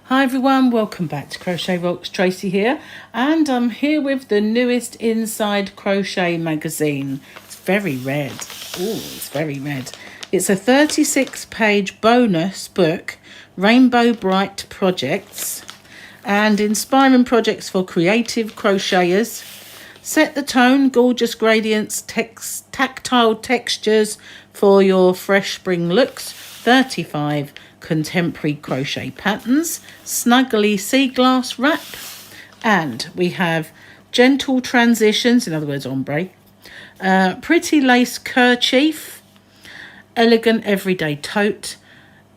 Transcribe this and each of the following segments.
Hi everyone, welcome back to CrochetRocks. Tracy here, and I'm here with the newest Inside Crochet Magazine. It's very red. Oh, it's very red. It's a 36-page bonus book, Rainbow Bright projects and inspiring projects for creative crocheters. Set the tone, gorgeous gradients, tactile textures for your fresh spring looks. 35 contemporary crochet patterns, snuggly sea glass wrap, and we have gentle transitions, in other words ombre, pretty lace kerchief, elegant everyday tote,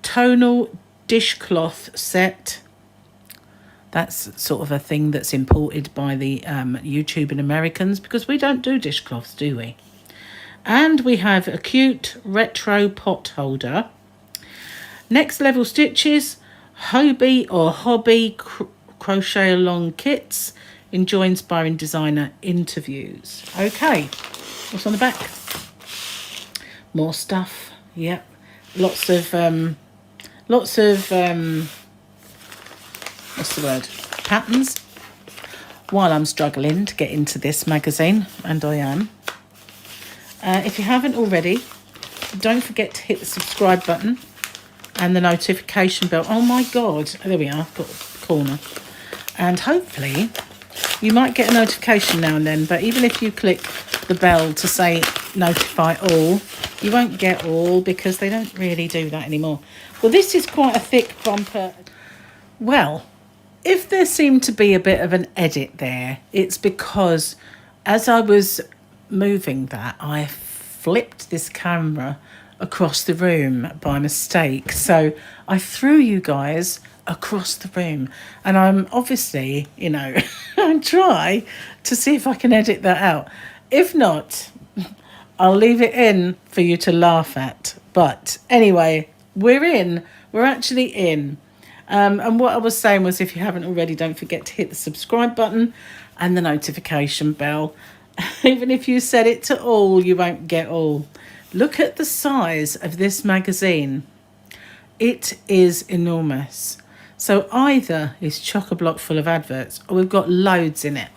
tonal dishcloth set. That's sort of a thing that's imported by the YouTubing Americans, because we don't do dishcloths, do we? And we have a cute retro pot holder. Next level stitches, hobby or hobby crochet along kits. Enjoy inspiring designer interviews. Okay, what's on the back? More stuff. Yep, lots of what's the word? Patterns. While I'm struggling to get into this magazine, and I am. If you haven't already, don't forget to hit the subscribe button and the notification bell. Oh my god, there we are, got the corner. And hopefully you might get a notification now and then, but even if you click the bell to say notify all, you won't get all, because they don't really do that anymore. Well, this is quite a thick bumper. Well, if there seemed to be a bit of an edit there, it's because as I was moving that, I flipped this camera across the room by mistake, so I threw you guys across the room, and I'm obviously, you know, I try to see if I can edit that out. If not, I'll leave it in for you to laugh at. But anyway, we're actually in. And what I was saying was, if you haven't already, don't forget to hit the subscribe button and the notification bell. Even if you set it to all, you won't get all. Look at the size of this magazine. It is enormous. So either it's chock-a-block full of adverts, or we've got loads in it.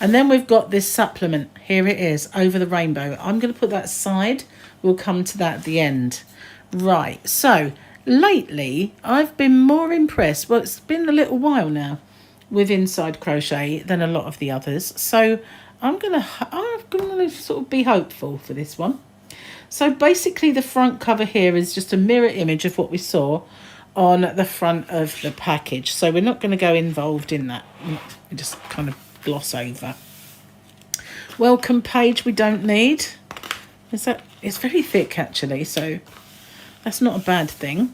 And then we've got this supplement. Here it is, Over the Rainbow. I'm going to put that aside. We'll come to that at the end. Right, so lately I've been more impressed. Well, it's been a little while now with Inside Crochet than a lot of the others. So I'm gonna sort of be hopeful for this one. So basically the front cover here is just a mirror image of what we saw on the front of the package. So we're not going to go involved in that. We just kind of gloss over. Welcome page we don't need. It's very thick actually, so that's not a bad thing.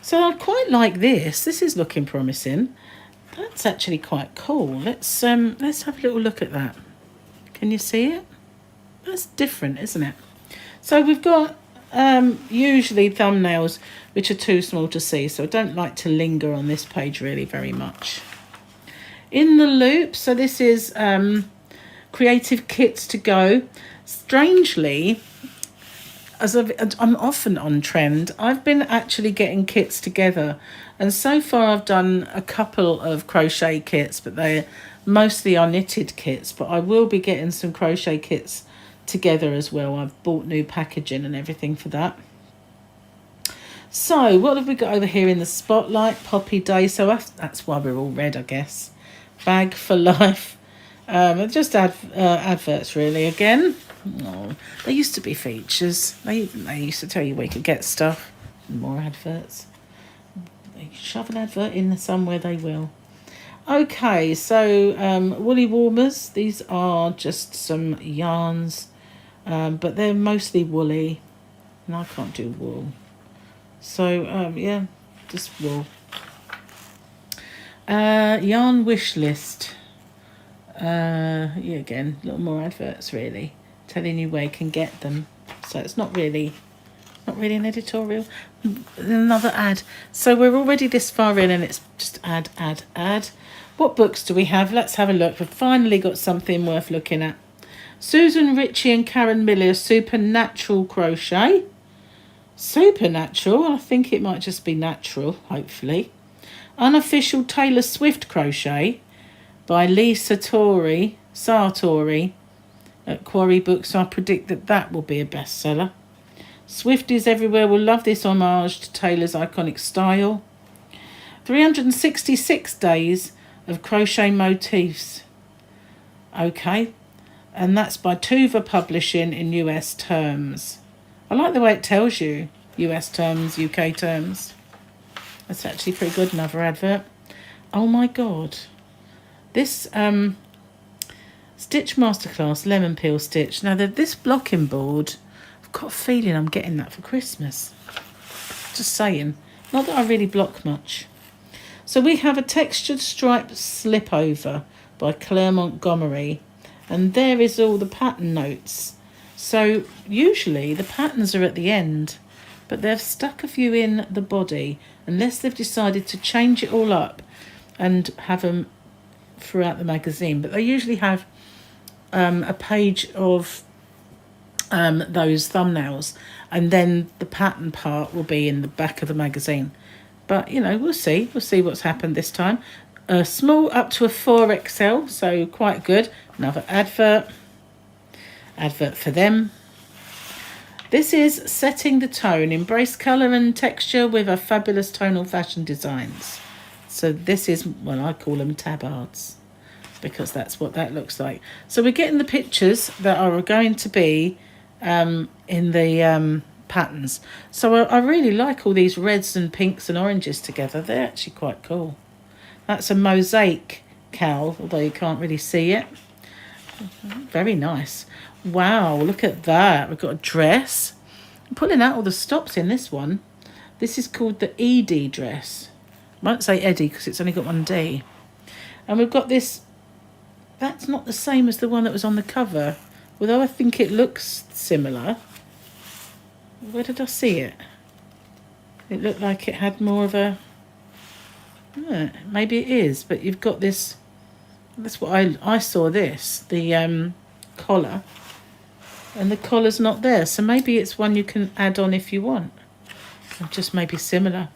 So I quite like this. This is looking promising. That's actually quite cool. Let's have a little look at that. Can you see it? That's different, isn't it? So we've got usually thumbnails which are too small to see, so I don't like to linger on this page really very much. In the loop, so this is creative kits to go. Strangely, as I'm often on trend, I've been actually getting kits together, and so far I've done a couple of crochet kits, but they mostly are knitted kits, but I will be getting some crochet kits together as well. I've bought new packaging and everything for that. So what have we got over here in the spotlight? Poppy Day. So that's why we're all red, I guess. Bag for life. Just adverts really again. Oh, they used to be features. They used to tell you where you could get stuff. More adverts. They shove an advert in somewhere, they will. Okay, so woolly warmers. These are just some yarns, but they're mostly woolly, and I can't do wool. So yeah, just wool. Yarn wish list. Yeah, again, a little more adverts really, telling you where you can get them. So it's not really an editorial. Another ad. So we're already this far in, and it's just ad. What books do we have? Let's have a look. We've finally got something worth looking at. Susan Ritchie and Karen Miller, Supernatural Crochet. Supernatural? I think it might just be natural, hopefully. Unofficial Taylor Swift Crochet by Lee Sartori at Quarry Books. I predict that that will be a bestseller. Swifties everywhere will love this homage to Taylor's iconic style. 366 days of crochet motifs. Okay, and that's by Tuva Publishing in US terms. I like the way it tells you US terms, UK terms. That's actually pretty good. Another advert. Oh my god. This Stitch Masterclass Lemon Peel Stitch. Now, this blocking board, I've got a feeling I'm getting that for Christmas. Just saying. Not that I really block much. So we have a textured stripe slip over by Claire Montgomery. And there is all the pattern notes. So usually the patterns are at the end, but they've stuck a few in the body, unless they've decided to change it all up and have them throughout the magazine. But they usually have a page of those thumbnails, and then the pattern part will be in the back of the magazine. But, you know, we'll see what's happened this time. Small up to a 4XL, so quite good. Another advert for them. This is Setting the Tone. Embrace colour and texture with a fabulous tonal fashion designs. So this is, well, I call them tabards, because that's what that looks like. So we're getting the pictures that are going to be in the patterns. So I really like all these reds and pinks and oranges together. They're actually quite cool. That's a mosaic cowl, although you can't really see it. Very nice. Wow, look at that. We've got a dress. I'm pulling out all the stops in this one. This is called the ED dress. I won't say Eddie because it's only got one D. And we've got this. That's not the same as the one that was on the cover, although I think it looks similar. Where did I see it? It looked like it had more of a... maybe it is, but you've got this... That's what I saw this, the collar. And the collar's not there, so maybe it's one you can add on if you want. Or just maybe similar.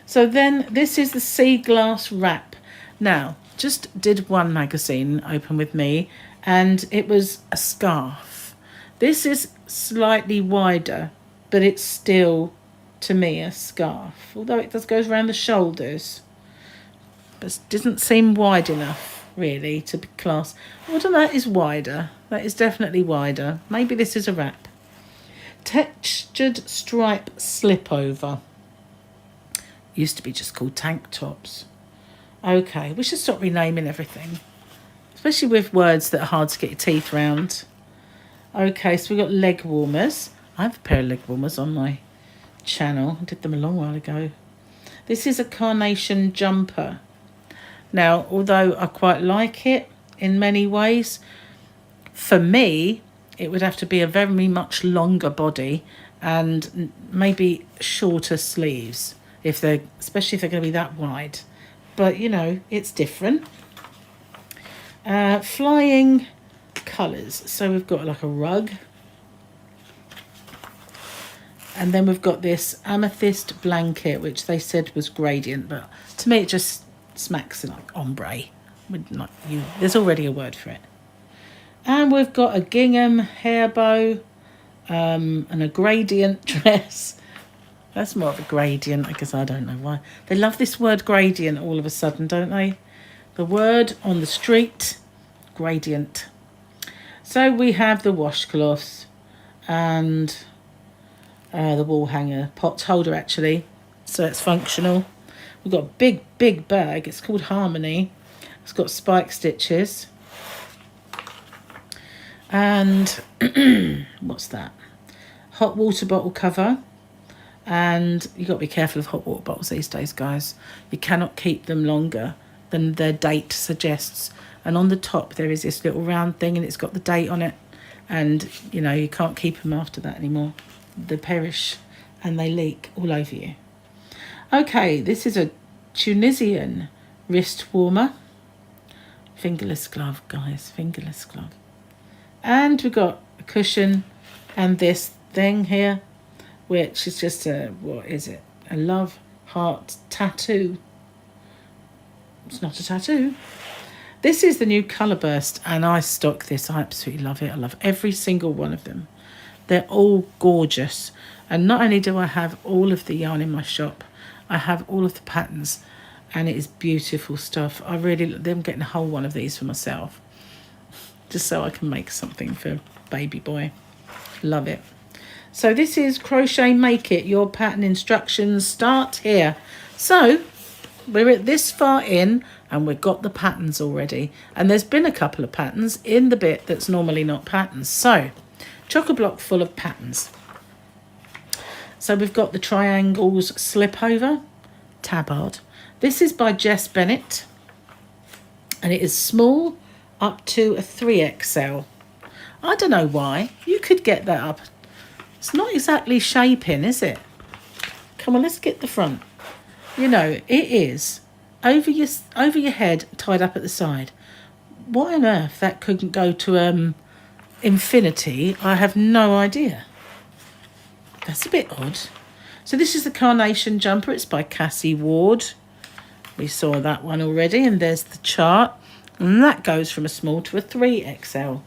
So then this is the sea glass wrap. Now, just did one magazine open with me, and it was a scarf. This is slightly wider, but it's still, to me, a scarf. Although it does goes around the shoulders. But it doesn't seem wide enough, really, to be classed. What on that is wider? That is definitely wider. Maybe this is a wrap. Textured stripe slip over. Used to be just called tank tops. Okay, we should stop renaming everything, especially with words that are hard to get your teeth round. Okay, so we've got leg warmers. I have a pair of leg warmers on my channel. I did them a long while ago. This is a carnation jumper. Now, although I quite like it in many ways, for me, it would have to be a very much longer body and maybe shorter sleeves, especially if they're going to be that wide. But, you know, it's different. Flying colours. So we've got like a rug. And then we've got this amethyst blanket, which they said was gradient. But to me, it just smacks like ombre. There's already a word for it. And we've got a gingham hair bow and a gradient dress. That's more of a gradient, I guess. I don't know why. They love this word gradient all of a sudden, don't they? The word on the street, gradient. So we have the washcloths and the wall hanger, pot holder actually. So it's functional. We've got a big bag. It's called Harmony. It's got spike stitches. And what's that? Hot water bottle cover. And you've got to be careful of hot water bottles these days, guys. You cannot keep them longer than their date suggests. And on the top there is this little round thing and it's got the date on it. And, you know, you can't keep them after that anymore. They perish and they leak all over you. Okay, this is a Tunisian wrist warmer. Fingerless glove, guys, fingerless glove. And we've got a cushion and this thing here, which is just a, what is it? A love heart tattoo It's not a tattoo. This is the new Colour Burst, and I stock this. I absolutely love it. I love every single one of them. They're all gorgeous. And not only do I have all of the yarn in my shop, I have all of the patterns, and it is beautiful stuff. I'm getting a whole one of these for myself, just so I can make something for baby boy. Love it. So this is Crochet Make It. Your pattern instructions start here. So we're at this far in, and we've got the patterns already. And there's been a couple of patterns in the bit that's normally not patterns. So chock-a-block full of patterns. So we've got the triangles slip over, tabard. This is by Jess Bennett, and it is small up to a 3XL. I don't know why. You could get that up. It's not exactly shaping, is it? Come on, let's get the front. You know, it is over your head, tied up at the side. What on earth that couldn't go to infinity, I have no idea. That's a bit odd. So this is the Carnation Jumper. It's by Cassie Ward. We saw that one already, and there's the chart. And that goes from a small to a 3XL.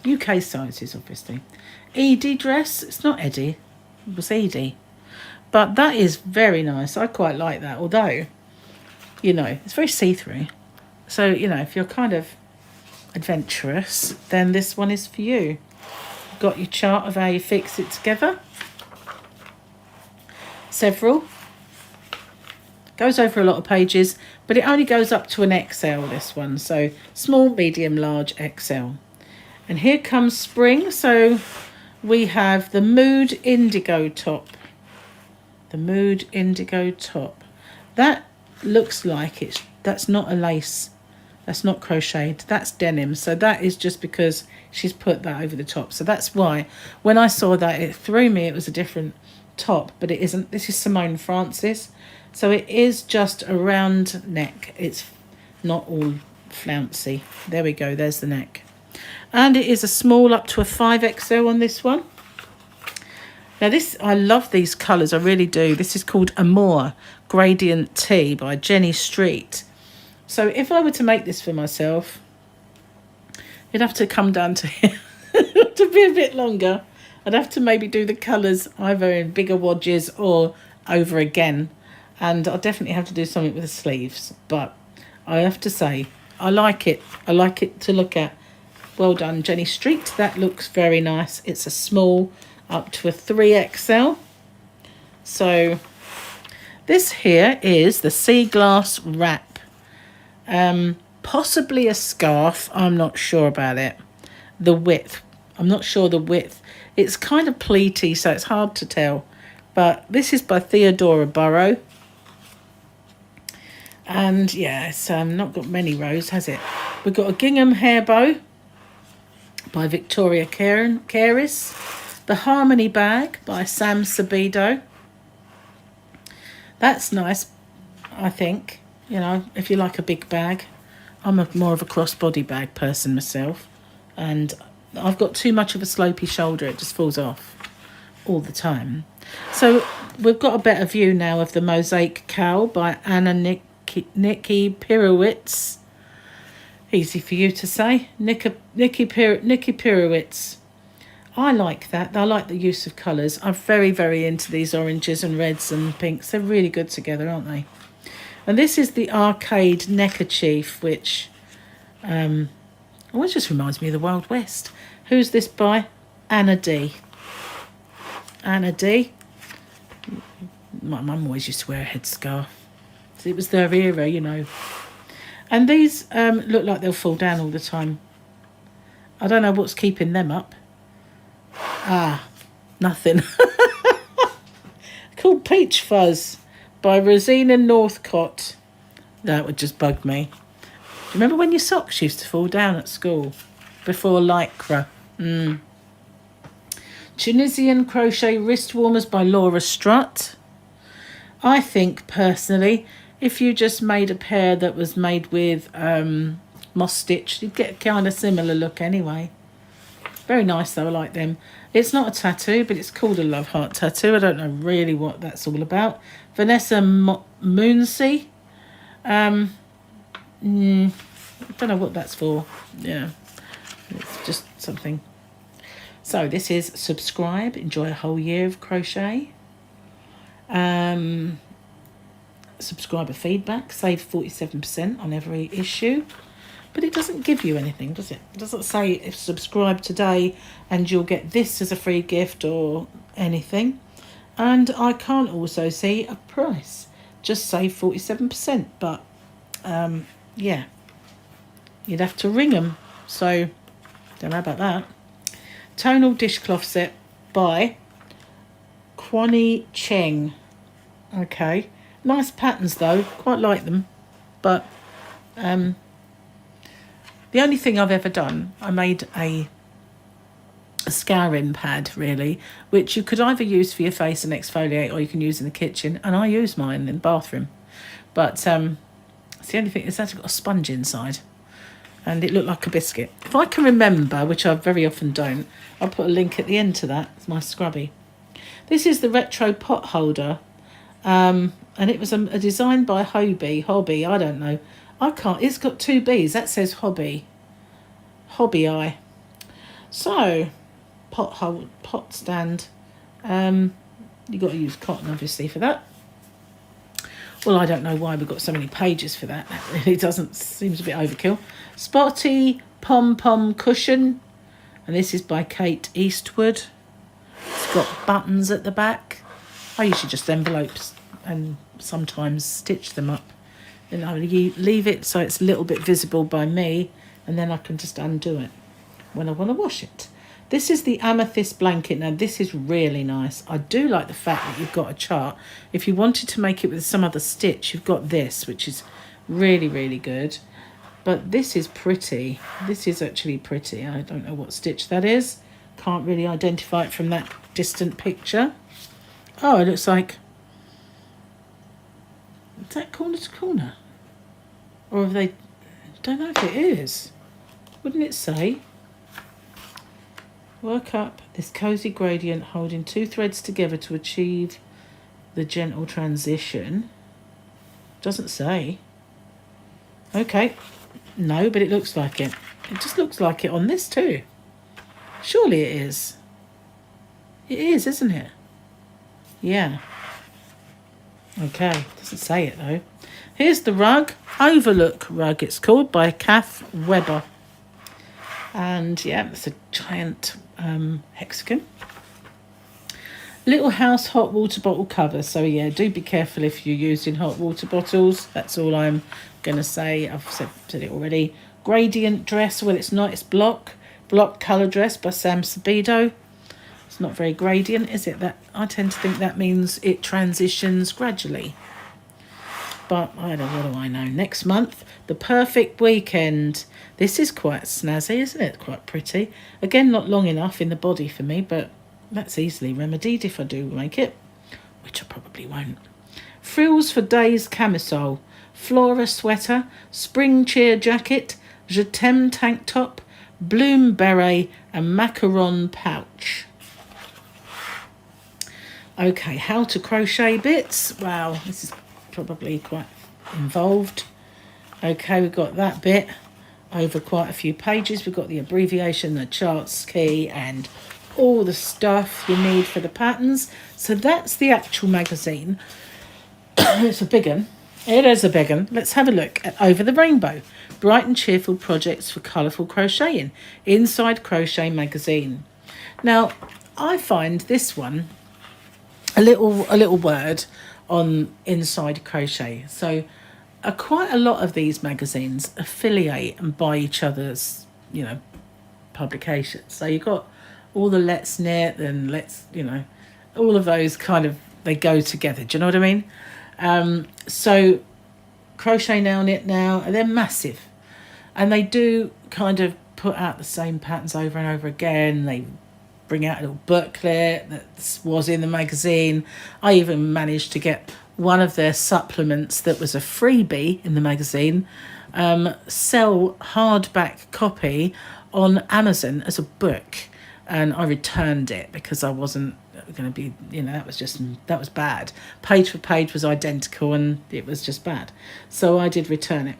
UK sizes, obviously. Edie dress. It's not Eddie. It was Edie. But that is very nice. I quite like that. Although, you know, it's very see-through. So, you know, if you're kind of adventurous, then this one is for you. Got your chart of how you fix it together. Several. Goes over a lot of pages, but it only goes up to an XL, this one. So small, medium, large, XL. And here comes spring. So we have the Mood Indigo top. The Mood Indigo top. That looks like that's not a lace. That's not crocheted. That's denim. So that is just because she's put that over the top. So that's why when I saw that, it threw me. It was a different top, but it isn't. This is Simone Francis. So it is just a round neck. It's not all flouncy. There we go. There's the neck. And it is a small up to a 5XL on this one. Now this, I love these colours. I really do. This is called Amour Gradient Tea by Jenny Street. So if I were to make this for myself, it'd have to come down to here to be a bit longer. I'd have to maybe do the colours either in bigger wadges or over again. And I'll definitely have to do something with the sleeves. But I have to say, I like it. I like it to look at. Well done, Jenny Street. That looks very nice. It's a small up to a 3XL. So this here is the Sea Glass Wrap. Possibly a scarf. I'm not sure about it. The width. I'm not sure the width. It's kind of pleaty, so it's hard to tell. But this is by Theodora Burrow. And yeah, it's not got many rows, has it? We've got a gingham hair bow by Victoria Caris. The Harmony Bag by Sam Sabido. That's nice, I think. You know, if you like a big bag. I'm more of a crossbody bag person myself. And I've got too much of a slopey shoulder. It just falls off all the time. So we've got a better view now of the Mosaic Cowl by Anna Nikki Pirowitz. Easy for you to say. Nikki Pirowitz. I like that. I like the use of colours. I'm very, very into these oranges and reds and pinks. They're really good together, aren't they? And this is the Arcade Neckerchief, which just reminds me of the Wild West. Who's this by? Anna D. Anna D. My mum always used to wear a headscarf. It was their era, you know. And these look like they'll fall down all the time. I don't know what's keeping them up. Ah, nothing. Called Peach Fuzz by Rosina Northcott. That would just bug me. Do you remember when your socks used to fall down at school? Before Lycra. Tunisian Crochet Wrist Warmers by Laura Strutt. I think, personally, if you just made a pair that was made with moss stitch, you'd get a kind of similar look anyway. Very nice though, I like them. It's not a tattoo, but it's called a love heart tattoo. I don't know really what that's all about. Vanessa Moonsea. I don't know what that's for. Yeah, it's just something. So this is subscribe, enjoy a whole year of crochet. Subscriber feedback, save 47% on every issue. But it doesn't give you anything, does it? It doesn't say if subscribe today and you'll get this as a free gift or anything. And I can't also see a price. Just save 47%. But, yeah, you'd have to ring them. So, don't know about that. Tonal dishcloth set by Kwani Cheng. Okay. Nice patterns, though. Quite like them. But, the only thing I've ever done, I made a scouring pad, really, which you could either use for your face and exfoliate or you can use in the kitchen. And I use mine in the bathroom. But it's the only thing, it's actually got a sponge inside. And it looked like a biscuit. If I can remember, which I very often don't, I'll put a link at the end to that. It's my scrubby. This is the retro pot holder. And it was a design by Hobby, I don't know. I can't, it's got 2 B's. That says Hobby Eye. So, pot stand. You've got to use cotton, obviously, for that. Well, I don't know why we've got so many pages for that. That really seems a bit overkill. Spotty pom-pom cushion. And this is by Kate Eastwood. It's got buttons at the back. I usually just envelopes and sometimes stitch them up. Then I leave it so it's a little bit visible by me, and then I can just undo it when I want to wash it. This is the amethyst blanket. Now, this is really nice. I do like the fact that you've got a chart. If you wanted to make it with some other stitch, you've got this, which is really, really good. But this is pretty. This is actually pretty. I don't know what stitch that is. Can't really identify it from that distant picture. Oh, it looks like... Is that corner to corner? Or have they... Don't know if it is. Wouldn't it say? Work up this cozy gradient holding 2 threads together to achieve the gentle transition. Doesn't say. Okay. No, but it looks like it. It just looks like it on this too. Surely it is. It is, isn't it? Yeah. Okay, doesn't say it though. Here's the rug, Overlook rug it's called, by Kath Webber. And yeah, it's a giant hexagon. Little house hot water bottle cover. So yeah, do be careful if you're using hot water bottles. That's all I'm going to say. I've said it already. Gradient dress. Well, it's not. It's block colour dress by Sam Sabido. It's not very gradient, is it? That I tend to think that means it transitions gradually. But I don't know, what do I know? Next month, The Perfect Weekend. This is quite snazzy, isn't it? Quite pretty. Again, not long enough in the body for me, but that's easily remedied if I do make it, which I probably won't. Frills for Days camisole, Flora sweater, spring cheer jacket, Je t'aime tank top, bloom beret and macaron pouch. Okay, how to crochet bits. Wow, this is probably quite involved. Okay, we've got that bit over quite a few pages. We've got the abbreviation, the charts key, and all the stuff you need for the patterns. So that's the actual magazine. It's a big one. It is a big one. Let's have a look at Over the Rainbow. Bright and cheerful projects for colourful crocheting. Inside Crochet Magazine. Now, I find this one a little word on Inside Crochet. So quite a lot of these magazines affiliate and buy each other's, publications. So you've got all the Let's Knit and Let's, all of those kind of, they go together. Do you know what I mean? So Crochet Now, Knit Now, they're massive. And they do kind of put out the same patterns over and over again. They bring out a little booklet that was in the magazine. I even managed to get one of their supplements that was a freebie in the magazine, sell hardback copy on Amazon as a book. and I returned it because I wasn't going to be, you know, that was bad. Page for page was identical and it was just bad. So I did return it.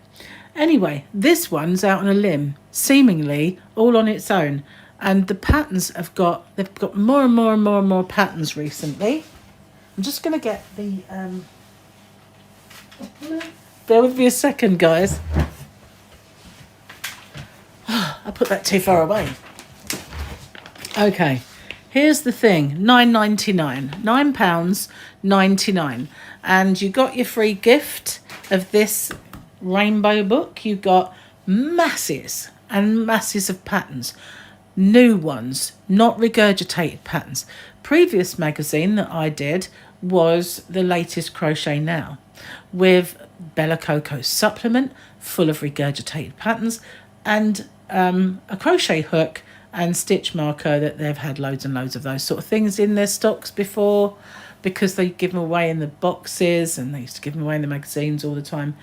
Anyway, this one's out on a limb, seemingly all on its own. And the patterns they've got more and more and more and more patterns recently. I'm just going to get the, bear with me a second, guys. I put that too far away. Okay, here's the thing, £9.99, £9.99, and you got your free gift of this rainbow book. You got masses and masses of patterns, new ones, not regurgitated patterns. Previous magazine that I did was the latest Crochet Now with Bella Coco's supplement full of regurgitated patterns and a crochet hook and stitch marker that they've had loads and loads of those sort of things in their stocks before, because they give them away in the boxes and they used to give them away in the magazines all the time.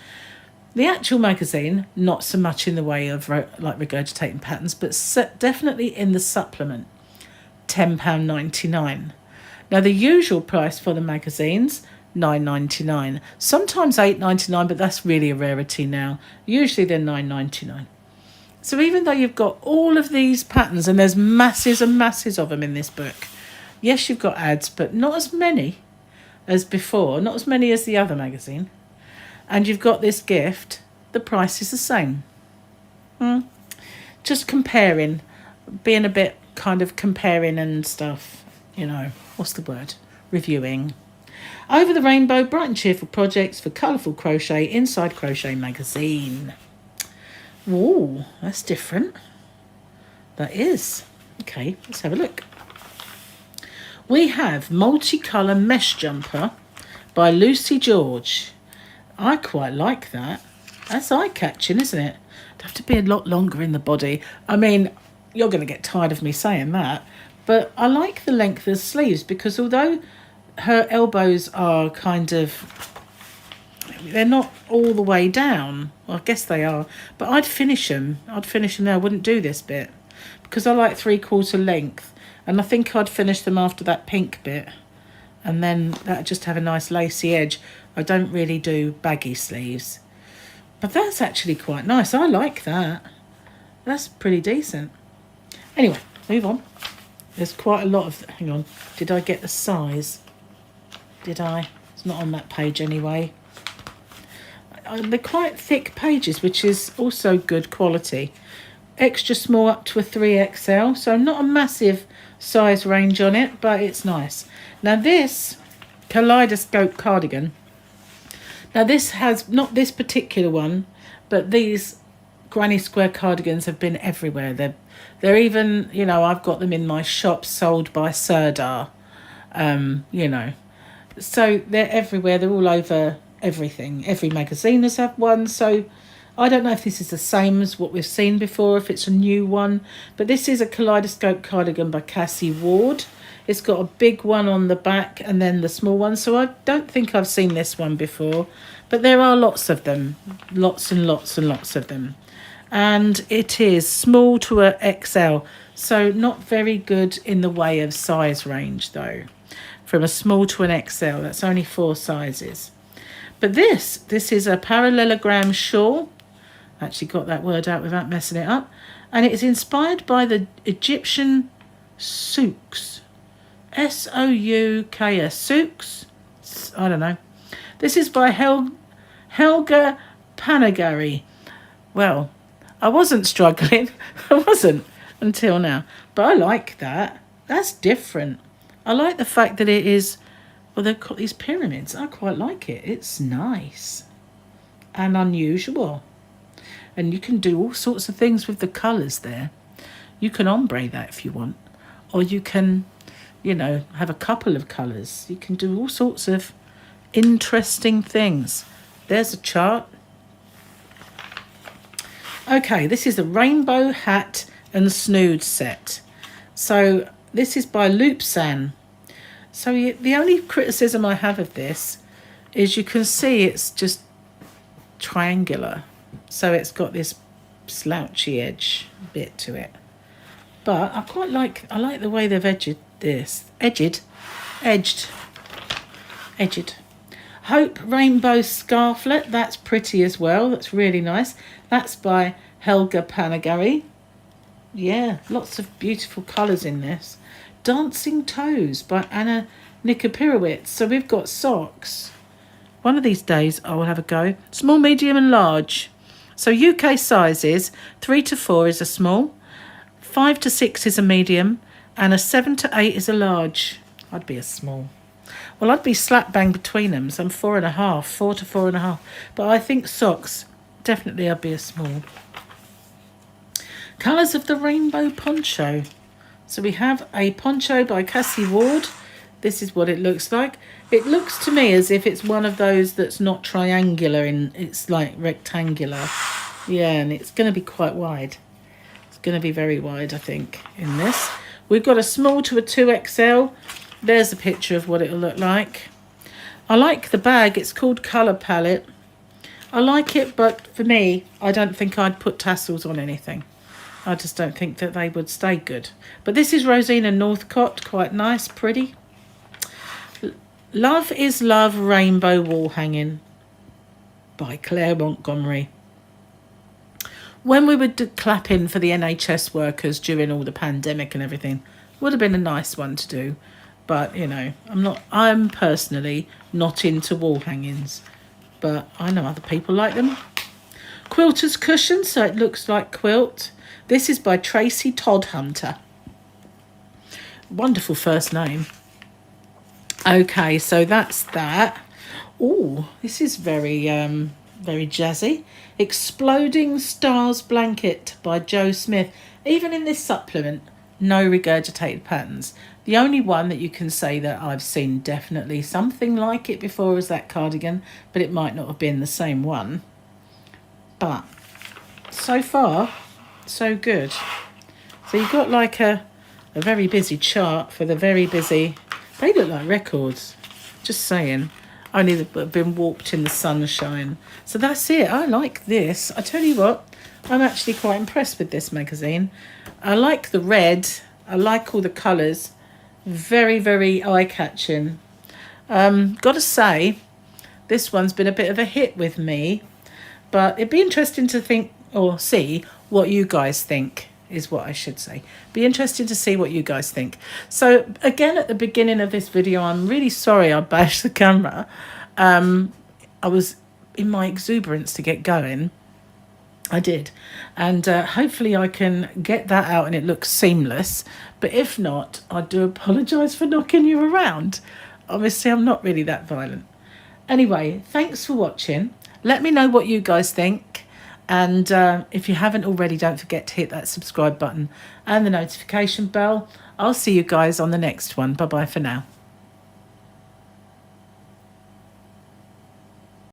The actual magazine, not so much in the way of like regurgitating patterns, but definitely in the supplement, £10.99. Now the usual price for the magazines, £9.99, sometimes £8.99, but that's really a rarity now. Usually they're £9.99. So even though you've got all of these patterns, and there's masses and masses of them in this book, yes, you've got ads, but not as many as before, not as many as the other magazine, and you've got this gift, the price is the same. Just comparing, being a bit kind of comparing and stuff, you know, what's the word? Reviewing. Over the rainbow, bright and cheerful projects for colourful crochet, Inside Crochet Magazine. Whoa, that's different. That is. Okay, let's have a look. We have Multicolour Mesh Jumper by Lucy George. I quite like that. That's eye-catching, isn't it? It'd have to be a lot longer in the body. I mean, you're going to get tired of me saying that, but I like the length of the sleeves because although her elbows are kind of, they're not all the way down. Well, I guess they are. But I'd finish them. There. I wouldn't do this bit because I like 3/4 length. And I think I'd finish them after that pink bit. And then that'd just have a nice lacy edge. I don't really do baggy sleeves. But that's actually quite nice. I like that. That's pretty decent. Anyway, move on. There's quite a lot of... Hang on. Did I get the size? Did I? It's not on that page anyway. They're quite thick pages, which is also good quality. Extra small up to a 3XL, so not a massive size range on it, but it's nice. Now this kaleidoscope cardigan, now this has, not this particular one, but these granny square cardigans have been everywhere. They're even, you know, I've got them in my shop sold by Serdar, you know. So they're everywhere, they're all over everything. Every magazine has had one, so I don't know if this is the same as what we've seen before, if it's a new one, but this is a kaleidoscope cardigan by Cassie Ward. It's got a big one on the back and then the small one, so I don't think I've seen this one before, but there are lots of them, lots and lots and lots of them, and it is small to a XL, so not very good in the way of size range though. From a small to an XL, that's only 4 sizes. But this is a parallelogram shawl. I actually got that word out without messing it up. And it is inspired by the Egyptian souks. S-O-U-K-S. Souks? I don't know. This is by Helga Panagari. Well, I wasn't struggling. I wasn't until now. But I like that. That's different. I like the fact that it is... Well, they've got these pyramids. I quite like it. It's nice and unusual. And you can do all sorts of things with the colours there. You can ombre that if you want. Or you can, you know, have a couple of colours. You can do all sorts of interesting things. There's a chart. Okay, this is the Rainbow Hat and Snood set. So this is by Loopsan. So the only criticism I have of this is you can see it's just triangular. So it's got this slouchy edge bit to it. But I like the way they've edged this. Edged. Hope Rainbow Scarflet. That's pretty as well. That's really nice. That's by Helga Panagari. Yeah, lots of beautiful colours in this. Dancing Toes by Anna Nikopirowitz. So we've got socks. One of these days I will have a go. Small, medium and large. So UK sizes, 3 to 4 is a small, 5 to 6 is a medium, and a 7 to 8 is a large. I'd be a small. Well, I'd be slap bang between them. So I'm 4.5, 4 to 4.5. But I think socks, definitely I'd be a small. Colours of the Rainbow Poncho. So we have a poncho by Cassie Ward. This is what it looks like. It looks to me as if it's one of those that's not triangular, it's like rectangular. Yeah, and it's going to be quite wide. It's going to be very wide, I think, in this. We've got a small to a 2XL. There's a picture of what it'll look like. I like the bag. It's called Colour Palette. I like it, but for me, I don't think I'd put tassels on anything. I just don't think that they would stay good. But this is Rosina Northcott. Quite nice, pretty. Love is Love Rainbow Wall Hanging by Claire Montgomery. When we were clapping for the NHS workers during all the pandemic and everything, would have been a nice one to do. But, you know, I'm personally not into wall hangings. But I know other people like them. Quilter's Cushion, so it looks like quilt. This is by Tracy Todhunter. Wonderful first name. Okay, so that's that. Oh, this is very jazzy. Exploding Stars Blanket by Jo Smith. Even in this supplement, no regurgitated patterns. The only one that you can say that I've seen definitely something like it before is that cardigan, but it might not have been the same one. But so far, so good. So you've got like a very busy chart for the very busy. They look like records. Just saying. Only they've been warped in the sunshine. So that's it. I like this. I tell you what, I'm actually quite impressed with this magazine. I like the red. I like all the colours. Very, very eye-catching. Got to say, this one's been a bit of a hit with me. But it'd be interesting to think or see what you guys think, is what I should say. Be interested to see what you guys think. So again, at the beginning of this video, I'm really sorry I bashed the camera. I was in my exuberance to get going. I did. And hopefully I can get that out and it looks seamless. But if not, I do apologise for knocking you around. Obviously, I'm not really that violent. Anyway, thanks for watching. Let me know what you guys think. And if you haven't already, don't forget to hit that subscribe button and the notification bell. I'll see you guys on the next one. Bye-bye for now.